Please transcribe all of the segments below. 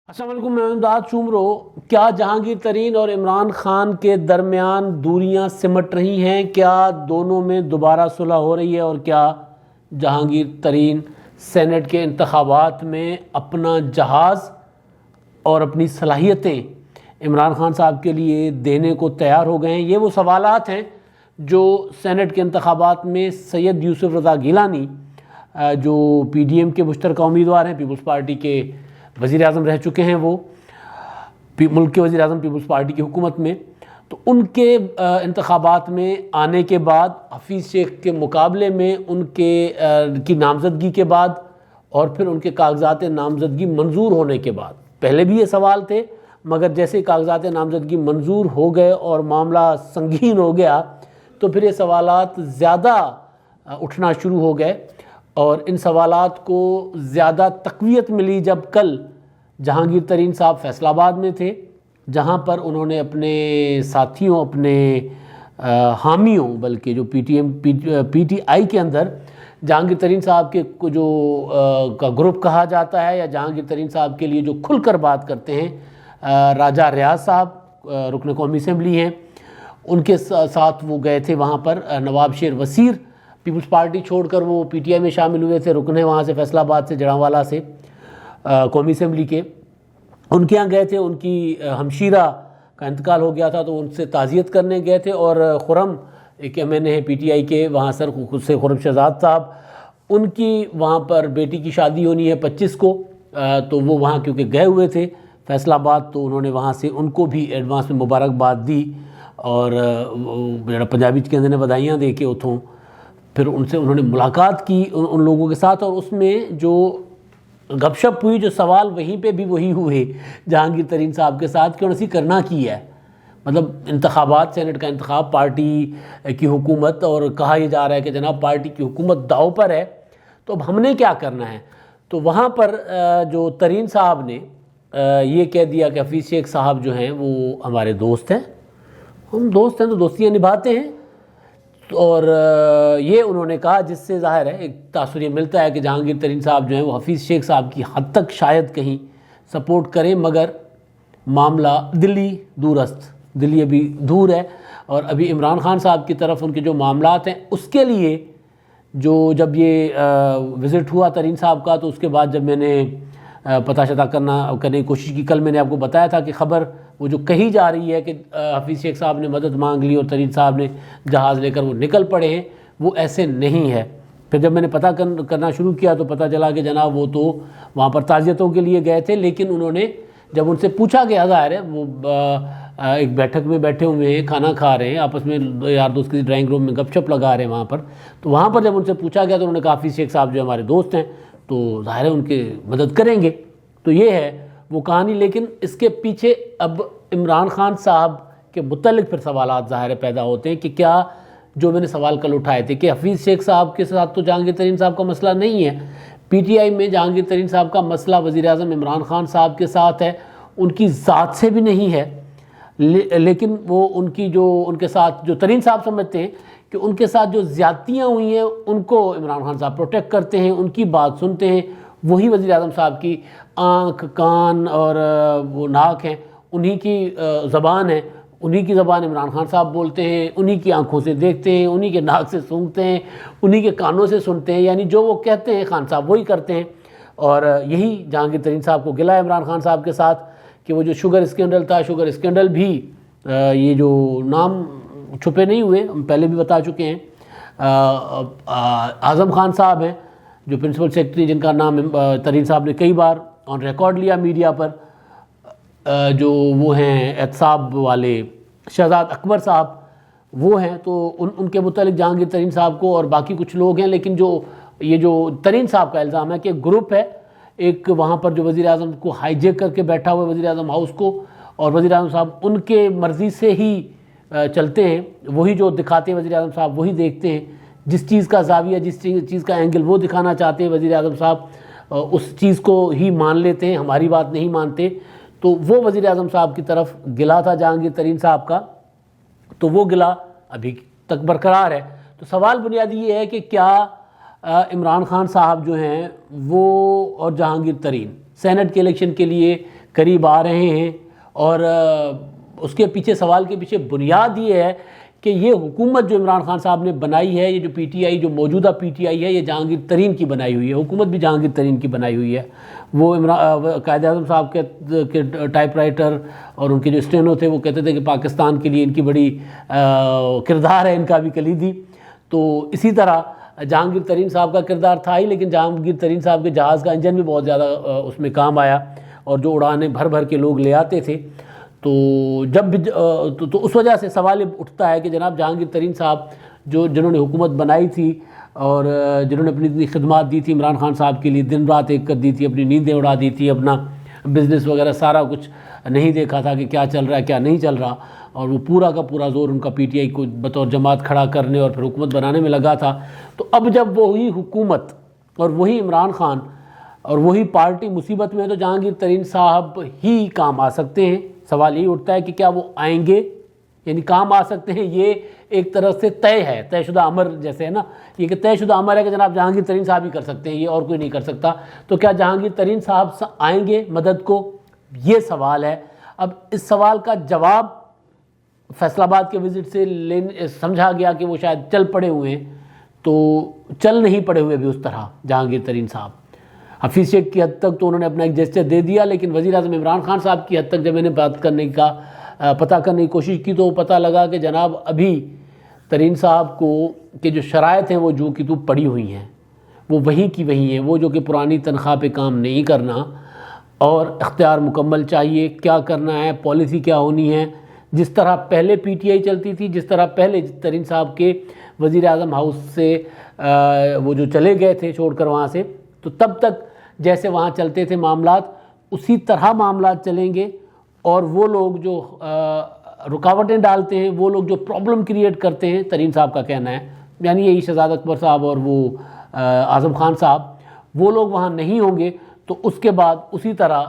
السلام علیکم، میں امداد چومرو۔ کیا جہانگیر ترین اور عمران خان کے درمیان دوریاں سمٹ رہی ہیں؟ کیا دونوں میں دوبارہ صلح ہو رہی ہے؟ اور کیا جہانگیر ترین سینٹ کے انتخابات میں اپنا جہاز اور اپنی صلاحیتیں عمران خان صاحب کے لیے دینے کو تیار ہو گئے ہیں؟ یہ وہ سوالات ہیں جو سینٹ کے انتخابات میں سید یوسف رضا گیلانی جو پی ڈی ایم کے مشترکہ امیدوار ہیں، پیپلز پارٹی کے وزیر اعظم رہ چکے ہیں، وہ ملک کے وزیر اعظم پیپلز پارٹی کی حکومت میں، تو ان کے انتخابات میں آنے کے بعد حفیظ شیخ کے مقابلے میں ان کی نامزدگی کے بعد اور پھر ان کے کاغذات نامزدگی منظور ہونے کے بعد، پہلے بھی یہ سوال تھے مگر جیسے کاغذات نامزدگی منظور ہو گئے اور معاملہ سنگین ہو گیا تو پھر یہ سوالات زیادہ اٹھنا شروع ہو گئے، اور ان سوالات کو زیادہ تقویت ملی جب کل جہانگیر ترین صاحب فیصل آباد میں تھے، جہاں پر انہوں نے اپنے ساتھیوں، اپنے حامیوں، بلکہ جو پی ٹی آئی کے اندر جہانگیر ترین صاحب کے جو کا گروپ کہا جاتا ہے، یا جہانگیر ترین صاحب کے لیے جو کھل کر بات کرتے ہیں، راجہ ریاض صاحب رکن قومی اسمبلی ہیں، ان کے ساتھ وہ گئے تھے وہاں پر۔ نواب شیر وسیر پیپلز پارٹی چھوڑ کر وہ پی ٹی آئی میں شامل ہوئے تھے، رکن ہیں وہاں سے فیصل آباد سے، جڑاں سے قومی اسمبلی کے، ان کے یہاں گئے تھے۔ ان کی ہمشیرہ کا انتقال ہو گیا تھا تو ان سے تعزیت کرنے گئے تھے، اور خرم ایک ایم این اے ہے پی ٹی آئی کے، وہاں سر خود سے خرم شہزاد صاحب، ان کی وہاں پر بیٹی کی شادی ہونی ہے 25 کو، تو وہ وہاں کیونکہ گئے ہوئے تھے فیصل آباد، تو انہوں نے وہاں سے ان کو بھی ایڈوانس میں مبارکباد دی، اور پنجابی کہندے نے بدھائیاں دے کے اتھوں پھر ان سے انہوں نے ملاقات کی ان لوگوں کے ساتھ، اور اس میں جو گپ شپ ہوئی، جو سوال وہیں پہ بھی وہی ہوئے جہانگیر ترین صاحب کے ساتھ کہ انہوں نے کرنا کی ہے، مطلب انتخابات، سینٹ کا انتخاب، پارٹی کی حکومت، اور کہا یہ جا رہا ہے کہ جناب پارٹی کی حکومت داؤ پر ہے، تو اب ہم نے کیا کرنا ہے؟ تو وہاں پر جو ترین صاحب نے یہ کہہ دیا کہ حفیظ شیخ صاحب جو ہیں وہ ہمارے دوست ہیں، ہم دوست ہیں تو دوستیاں نبھاتے ہیں، اور یہ انہوں نے کہا، جس سے ظاہر ہے ایک تاثر یہ ملتا ہے کہ جہانگیر ترین صاحب جو ہیں وہ حفیظ شیخ صاحب کی حد تک شاید کہیں سپورٹ کریں، مگر معاملہ دلی دورست، دلی ابھی دور ہے، اور ابھی عمران خان صاحب کی طرف ان کے جو معاملات ہیں اس کے لیے جب یہ وزٹ ہوا ترین صاحب کا، تو اس کے بعد جب میں نے پتہ شتہ کرنے کی کوشش کی، کل میں نے آپ کو بتایا تھا کہ خبر وہ جو کہی جا رہی ہے کہ حفیظ شیخ صاحب نے مدد مانگ لی اور ترین صاحب نے جہاز لے کر وہ نکل پڑے ہیں، وہ ایسے نہیں ہے۔ پھر جب میں نے پتہ کرنا شروع کیا تو پتہ چلا کہ جناب وہ تو وہاں پر تعزیتوں کے لیے گئے تھے، لیکن انہوں نے جب ان سے پوچھا گیا، ظاہر ہے وہ ایک بیٹھک میں بیٹھے ہوئے ہیں، کھانا کھا رہے ہیں آپس میں، یار دوست کسی ڈرائنگ روم میں گپ شپ لگا رہے ہیں وہاں پر، تو وہاں پر جب ان سے پوچھا گیا تو انہوں نے کہا حفیظ شیخ صاحب جو ہمارے دوست ہیں تو ظاہر ہے ان کے مدد کریں گے، تو یہ ہے وہ کہانی۔ لیکن اس کے پیچھے اب عمران خان صاحب کے متعلق پھر سوالات ظاہر ہے پیدا ہوتے ہیں کہ کیا جو میں نے سوال کل اٹھائے تھے کہ حفیظ شیخ صاحب کے ساتھ تو جہانگیر ترین صاحب کا مسئلہ نہیں ہے، پی ٹی آئی میں جہانگیر ترین صاحب کا مسئلہ وزیر اعظم عمران خان صاحب کے ساتھ ہے، ان کی ذات سے بھی نہیں ہے، لیکن وہ ان کے ساتھ جو ترین صاحب سمجھتے ہیں کہ ان کے ساتھ جو زیادتیاں ہوئی ہیں ان کو عمران خان صاحب پروٹیکٹ کرتے ہیں، ان کی بات سنتے ہیں، وہی وزیر اعظم صاحب کی آنکھ، کان اور وہ ناک ہیں، انہی کی زبان ہے، انہی کی زبان عمران خان صاحب بولتے ہیں، انہی کی آنکھوں سے دیکھتے ہیں، انہی کے ناک سے سونگھتے ہیں، انہی کے کانوں سے سنتے ہیں، یعنی جو وہ کہتے ہیں خان صاحب وہی کرتے ہیں۔ اور یہی جہانگیر ترین صاحب کو گلا ہے عمران خان صاحب کے ساتھ کہ وہ جو شوگر اسکینڈل تھا، شوگر اسکینڈل بھی یہ جو نام چھپے نہیں ہوئے، ہم پہلے بھی بتا چکے ہیں، اعظم خان صاحب ہیں جو پرنسپل سیکرٹری، جن کا نام ترین صاحب نے کئی بار آن ریکارڈ لیا میڈیا پر، جو وہ ہیں احتساب والے شہزاد اکبر صاحب، وہ ہیں، تو ان کے متعلق جہانگیر ترین صاحب کو اور باقی کچھ لوگ ہیں، لیکن یہ جو ترین صاحب کا الزام ہے کہ گروپ ہے ایک وہاں پر جو وزیر اعظم کو ہائی جیک کر کے بیٹھا ہوا وزیر اعظم ہاؤس کو، اور وزیر اعظم صاحب ان کے مرضی سے ہی چلتے ہیں، وہی جو دکھاتے ہیں وزیر اعظم صاحب وہی دیکھتے ہیں، جس چیز کا زاویہ، جس چیز کا اینگل وہ دکھانا چاہتے ہیں وزیر اعظم صاحب اس چیز کو ہی مان لیتے ہیں، ہماری بات نہیں مانتے۔ تو وہ وزیر اعظم صاحب کی طرف گلا تھا جہانگیر ترین صاحب کا، تو وہ گلا ابھی تک برقرار ہے۔ تو سوال بنیادی یہ ہے کہ کیا عمران خان صاحب جو ہیں وہ اور جہانگیر ترین سینٹ کے الیکشن کے لیے قریب آ رہے ہیں، اور اس کے پیچھے سوال کے پیچھے بنیاد یہ ہے کہ یہ حکومت جو عمران خان صاحب نے بنائی ہے، یہ جو پی ٹی آئی، جو موجودہ پی ٹی آئی ہے، یہ جہانگیر ترین کی بنائی ہوئی ہے، حکومت بھی جہانگیر ترین کی بنائی ہوئی ہے۔ وہ قائد اعظم صاحب کے ٹائپ رائٹر اور ان کے جو اسٹینو تھے وہ کہتے تھے کہ پاکستان کے لیے ان کی بڑی کردار ہے ان کا بھی کلیدی۔ تو اسی طرح جہانگیر ترین صاحب کا کردار تھا ہی، لیکن جہانگیر ترین صاحب کے جہاز کا انجن بھی بہت زیادہ اس میں کام آیا، اور جو اڑانے بھر بھر کے لوگ لے آتے تھے۔ تو جب بھی تو اس وجہ سے سوال اٹھتا ہے کہ جناب جہانگیر ترین صاحب جنہوں نے حکومت بنائی تھی اور جنہوں نے اپنی اتنی خدمات دی تھی عمران خان صاحب کے لیے، دن رات ایک کر دی تھی، اپنی نیندیں اڑا دی تھی، اپنا بزنس وغیرہ سارا کچھ نہیں دیکھا تھا کہ کیا چل رہا ہے کیا نہیں چل رہا، اور وہ پورا کا پورا زور ان کا پی ٹی آئی کو بطور جماعت کھڑا کرنے اور پھر حکومت بنانے میں لگا تھا۔ تو اب جب وہی حکومت اور وہی عمران خان اور وہی پارٹی مصیبت میں ہے، تو جہانگیر ترین صاحب ہی کام آ سکتے ہیں۔ سوال یہی اٹھتا ہے کہ کیا وہ آئیں گے، یعنی کام آ سکتے ہیں، یہ ایک طرح سے طے ہے، طے شدہ امر جیسے ہے نا، یہ کہ طے شدہ امر ہے کہ جناب جہانگیر ترین صاحب ہی کر سکتے ہیں، یہ اور کوئی نہیں کر سکتا۔ تو کیا جہانگیر ترین صاحب آئیں گے مدد کو، یہ سوال ہے۔ اب اس سوال کا جواب فیصل آباد کے وزٹ سے سمجھا گیا کہ وہ شاید چل پڑے ہوئے ہیں، تو چل نہیں پڑے ہوئے بھی اس طرح جہانگیر ترین صاحب۔ حفیظ شیخ کی حد تک تو انہوں نے اپنا ایک جیسچر دے دیا، لیکن وزیر اعظم عمران خان صاحب کی حد تک جب میں نے پتہ کرنے کی کوشش کی تو پتہ لگا کہ جناب ابھی ترین صاحب کو کہ جو شرائط ہیں وہ جو کہ تو پڑی ہوئی ہیں، وہ وہیں کی وہیں ہیں، وہ جو کہ پرانی تنخواہ پہ کام نہیں کرنا، اور اختیار مکمل چاہیے، کیا کرنا ہے، پالیسی کیا ہونی ہے، جس طرح پہلے پی ٹی آئی چلتی تھی، جس طرح پہلے ترین صاحب کے وزیر اعظم ہاؤس سے وہ جو چلے گئے تھے چھوڑ کر وہاں سے، تو تب تک جیسے وہاں چلتے تھے معاملات اسی طرح معاملات چلیں گے، اور وہ لوگ جو رکاوٹیں ڈالتے ہیں، وہ لوگ جو پرابلم کریٹ کرتے ہیں، ترین صاحب کا کہنا ہے، یعنی یہی شہزاد اکبر صاحب اور وہ اعظم خان صاحب، وہ لوگ وہاں نہیں ہوں گے، تو اس کے بعد اسی طرح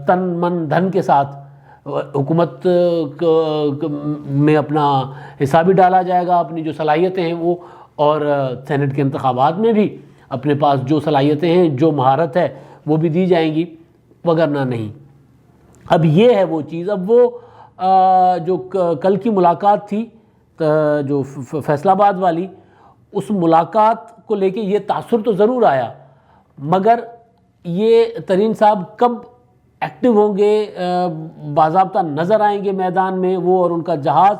تن من دھن کے ساتھ حکومت میں اپنا حصہ بھی ڈالا جائے گا، اپنی جو صلاحیتیں ہیں وہ، اور سینٹ کے انتخابات میں بھی اپنے پاس جو صلاحیتیں ہیں، جو مہارت ہے وہ بھی دی جائیں گی، وگرنہ نہیں۔ اب یہ ہے وہ چیز۔ اب وہ جو کل کی ملاقات تھی جو فیصل آباد والی، اس ملاقات کو لے کے یہ تاثر تو ضرور آیا، مگر یہ ترین صاحب کب ایکٹیو ہوں گے، باضابطہ نظر آئیں گے میدان میں وہ اور ان کا جہاز،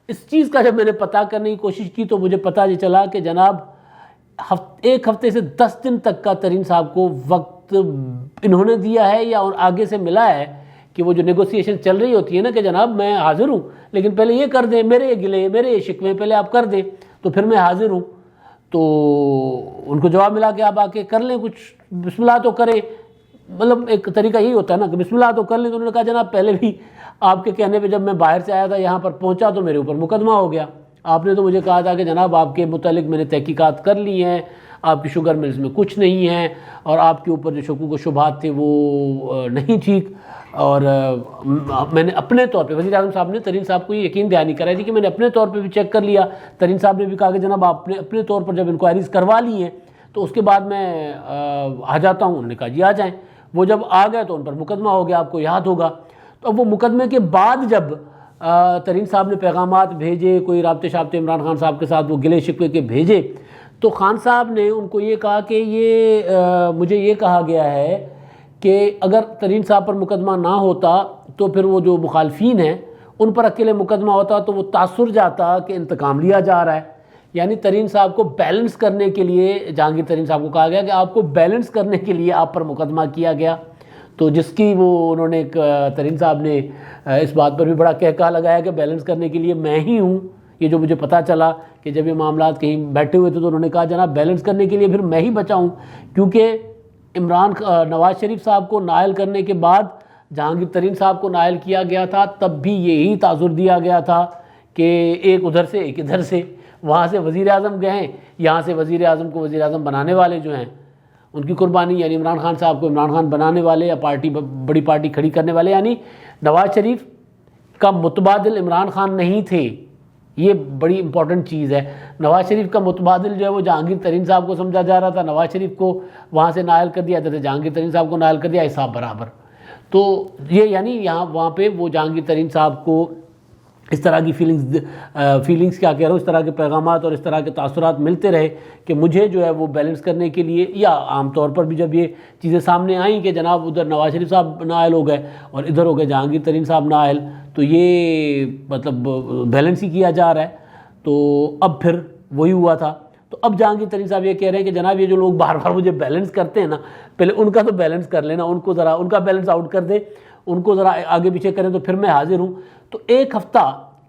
اس چیز کا جب میں نے پتہ کرنے کی کوشش کی تو مجھے پتہ یہ چلا کہ جناب ایک ہفتے سے 10 دن تک کا ترین صاحب کو وقت انہوں نے دیا ہے، یا آگے سے ملا ہے کہ وہ جو نیگوسیشن چل رہی ہوتی ہے نا کہ جناب میں حاضر ہوں، لیکن پہلے یہ کر دیں، میرے یہ گلے میرے یہ شکوے پہلے آپ کر دیں تو پھر میں حاضر ہوں۔ تو ان کو جواب ملا کہ آپ آ کے کر لیں، کچھ بسم اللہ تو کریں، مطلب ایک طریقہ یہی ہوتا ہے نا کہ بسم اللہ تو کر لیں۔ تو انہوں نے کہا جناب پہلے بھی آپ کے کہنے پہ جب میں باہر سے آیا تھا یہاں پر پہنچا تو میرے اوپر مقدمہ ہو گیا، آپ نے تو مجھے کہا تھا کہ جناب آپ کے متعلق میں نے تحقیقات کر لی ہیں، آپ کی شوگر ملز میں کچھ نہیں ہے، اور آپ کے اوپر جو شکوک و شبہات تھے وہ نہیں ٹھیک، اور میں نے اپنے طور پہ وزیر اعظم صاحب نے ترین صاحب کو یہ یقین دہانی کرائی تھی کہ میں نے اپنے طور پہ بھی چیک کر لیا۔ ترین صاحب نے بھی کہا کہ جناب آپ نے اپنے طور پر جب انکوائریز کروا لی ہیں تو اس کے بعد میں آ جاتا ہوں۔ انہوں نے کہا جی آ جائیں۔ وہ جب آ گئے تو ان پر مقدمہ ہو گیا، آپ کو یاد ہوگا۔ تو اب وہ مقدمے کے بعد جب ترین صاحب نے پیغامات بھیجے، کوئی رابطے شابطے عمران خان صاحب کے ساتھ وہ گلے شکوے کے بھیجے، تو خان صاحب نے ان کو یہ کہا کہ یہ مجھے یہ کہا گیا ہے کہ اگر ترین صاحب پر مقدمہ نہ ہوتا تو پھر وہ جو مخالفین ہیں ان پر اکیلے مقدمہ ہوتا تو وہ تاثر جاتا کہ انتقام لیا جا رہا ہے۔ یعنی ترین صاحب کو بیلنس کرنے کے لیے جہانگیر ترین صاحب کو کہا گیا کہ آپ کو بیلنس کرنے کے لیے آپ پر مقدمہ کیا گیا، تو جس کی وہ انہوں نے ترین صاحب نے اس بات پر بھی بڑا کہکا لگایا کہ بیلنس کرنے کے لیے میں ہی ہوں۔ یہ جو مجھے پتہ چلا کہ جب یہ معاملات کہیں بیٹھے ہوئے تھے تو انہوں نے کہا جناب بیلنس کرنے کے لیے پھر میں ہی بچا ہوں، کیونکہ نواز شریف صاحب کو نائل کرنے کے بعد جہانگیر ترین صاحب کو نائل کیا گیا تھا، تب بھی یہی تاثر دیا گیا تھا کہ ایک ادھر سے ایک ادھر سے، وہاں سے وزیر اعظم گئے ہیں، یہاں سے وزیر اعظم کو وزیر اعظم بنانے والے جو ہیں ان کی قربانی، یعنی عمران خان صاحب کو عمران خان بنانے والے یا پارٹی بڑی پارٹی کھڑی کرنے والے، یعنی نواز شریف کا متبادل عمران خان نہیں تھے۔ یہ بڑی امپورٹنٹ چیز ہے۔ نواز شریف کا متبادل جو ہے وہ جہانگیر ترین صاحب کو سمجھا جا رہا تھا، نواز شریف کو وہاں سے نائل کر دیا، ادھر سے جہانگیر ترین صاحب کو نائل کر دیا، حساب برابر۔ تو یہ یعنی یہاں وہاں پہ وہ جہانگیر ترین صاحب کو اس طرح کی فیلنگز کیا کہہ رہا ہوں، اس طرح کے پیغامات اور اس طرح کے تاثرات ملتے رہے کہ مجھے جو ہے وہ بیلنس کرنے کے لیے، یا عام طور پر بھی جب یہ چیزیں سامنے آئیں کہ جناب ادھر نواز شریف صاحب نائل ہو گئے اور ادھر ہو گئے جہانگیر ترین صاحب نائل، تو یہ مطلب بیلنس ہی کیا جا رہا ہے. تو اب پھر وہی ہوا تھا. تو اب جہانگیر ترین صاحب یہ کہہ رہے ہیں کہ جناب یہ جو لوگ بار بار مجھے بیلنس کرتے ہیں نا، پہلے ان کا تو بیلنس کر لینا، ان کو ذرا ان کا بیلنس آؤٹ کر دیں، ان کو ذرا آگے پیچھے کریں تو پھر میں حاضر ہوں. تو ایک ہفتہ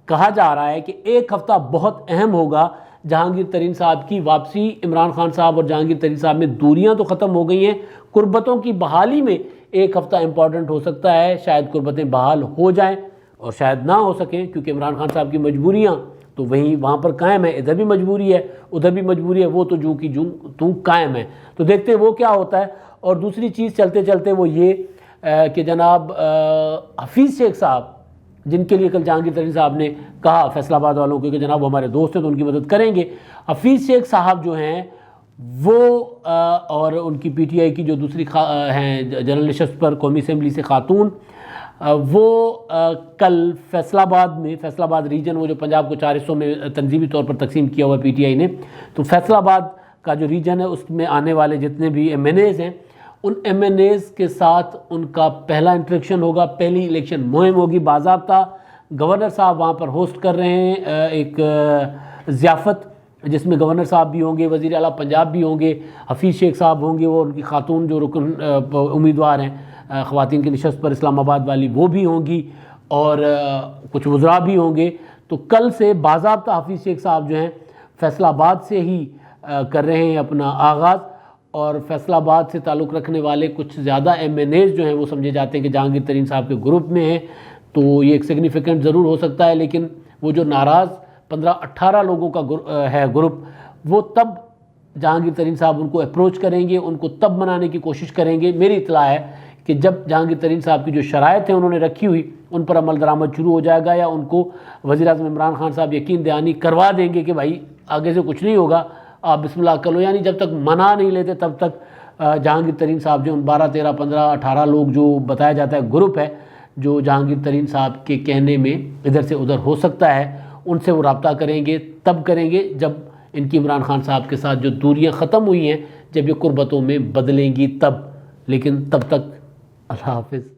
کہا جا رہا ہے کہ ایک ہفتہ بہت اہم ہوگا جہانگیر ترین صاحب کی واپسی. عمران خان صاحب اور جہانگیر ترین صاحب میں دوریاں تو ختم ہو گئی ہیں، قربتوں کی بحالی میں ایک ہفتہ امپورٹنٹ ہو سکتا ہے. شاید قربتیں بحال ہو جائیں اور شاید نہ ہو سکیں، کیونکہ عمران خان صاحب کی مجبوریاں تو وہاں پر قائم ہے، ادھر بھی مجبوری ہے ادھر بھی مجبوری ہے، وہ تو جوں کی جوں قائم ہے. تو دیکھتے ہیں وہ کیا ہوتا ہے. اور دوسری چیز چلتے چلتے وہ یہ کہ جناب حفیظ شیخ صاحب، جن کے لیے کل جہانگیر ترین صاحب نے کہا فیصل آباد والوں کو کہ جناب وہ ہمارے دوست ہیں تو ان کی مدد کریں گے. حفیظ شیخ صاحب جو ہیں وہ اور ان کی پی ٹی آئی کی جو دوسری ہیں جنرل نشست پر قومی اسمبلی سے خاتون، وہ کل فیصل آباد ریجن، وہ جو پنجاب کو 4 حصوں میں تنظیمی طور پر تقسیم کیا ہوا پی ٹی آئی نے، تو فیصل آباد کا جو ریجن ہے اس میں آنے والے جتنے بھی ایم این ایز ہیں، ان ایم این ایز کے ساتھ ان کا پہلا انٹریکشن ہوگا، پہلی الیکشن مہم ہوگی باضابطہ. گورنر صاحب وہاں پر ہوسٹ کر رہے ہیں ایک ضیافت، جس میں گورنر صاحب بھی ہوں گے، وزیر اعلیٰ پنجاب بھی ہوں گے، حفیظ شیخ صاحب ہوں گے، وہ ان کی خاتون جو رکن امیدوار ہیں خواتین کی نشست پر اسلام آباد والی، وہ بھی ہوں گی، اور کچھ وزراء بھی ہوں گے. تو کل سے باضابطہ حفیظ شیخ صاحب جو ہیں فیصل آباد سے ہی کر رہے ہیں اپنا آغاز. اور فیصل آباد سے تعلق رکھنے والے کچھ زیادہ ایم این ایز جو ہیں وہ سمجھے جاتے ہیں کہ جہانگیر ترین صاحب کے گروپ میں ہیں، تو یہ ایک سگنیفیکنٹ ضرور ہو سکتا ہے. لیکن وہ جو ناراض 15-18 لوگوں کا ہے گروپ، وہ تب جہانگیر ترین صاحب ان کو اپروچ کریں گے، ان کو تب منانے کی کوشش کریں گے. میری اطلاع ہے کہ جب جہانگیر ترین صاحب کی جو شرائط ہیں انہوں نے رکھی ہوئی ان پر عمل درآمد شروع ہو جائے گا، یا ان کو وزیر اعظم عمران خان صاحب یقین دہانی کروا دیں گے کہ بھائی آگے سے کچھ نہیں ہوگا، آپ بسم اللہ کر لو. یعنی جب تک منا نہیں لیتے تب تک جہانگیر ترین صاحب جو 12, 13, 15, 18 لوگ جو بتایا جاتا ہے گروپ ہے جو جہانگیر ترین صاحب کے کہنے میں ادھر سے ادھر ہو سکتا ہے، ان سے وہ رابطہ کریں گے. تب کریں گے جب ان کی عمران خان صاحب کے ساتھ جو دوریاں ختم ہوئی ہیں، جب یہ قربتوں میں بدلیں گی تب. لیکن تب تک اللہ حافظ.